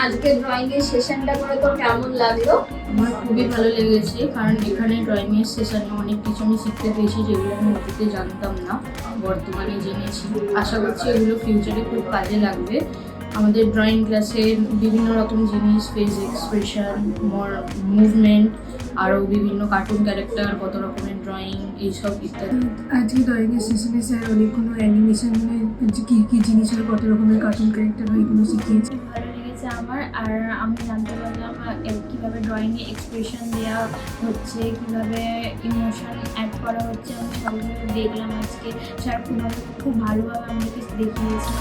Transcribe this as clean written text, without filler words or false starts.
আজকে ড্রয়িং এর সেশনটা করে তোর কেমন লাগলো? আমার খুবই ভালো লেগেছে, কারণ এখানে ড্রয়িংয়ের সেশনে অনেক কিছু আমি শিখতে পেরেছি যেগুলো আমি অতীতে জানতাম না, বর্তমানে জেনেছি। আশা করছি এগুলো ফিউচারে খুব কাজে লাগবে। আমাদের ড্রয়িং ক্লাসে বিভিন্ন রকম জিনিস, ফেস এক্সপ্রেশন, মুভমেন্ট, আরও বিভিন্ন কার্টুন ক্যারেক্টার, কত রকমের ড্রয়িং, এইসব ইত্যাদি। আজকে ড্রয়িংয়ের সেশনে স্যার অনেকগুলো অ্যানিমেশনের কী কী জিনিস হয়, কত রকমের কার্টুন ক্যারেক্টার হয়, এগুলো শিখিয়েছে। ভালো লেগেছে আমার। আর আমি জানতে পারলাম কীভাবে ড্রয়িংয়ে এক্সপ্রেশন দেওয়া হচ্ছে, কীভাবে ইমোশন অ্যাড করা হচ্ছে। আমি সবগুলো দেখলাম আজকে। স্যার খুব ভালোভাবে আমাদেরকে দেখিয়েছে।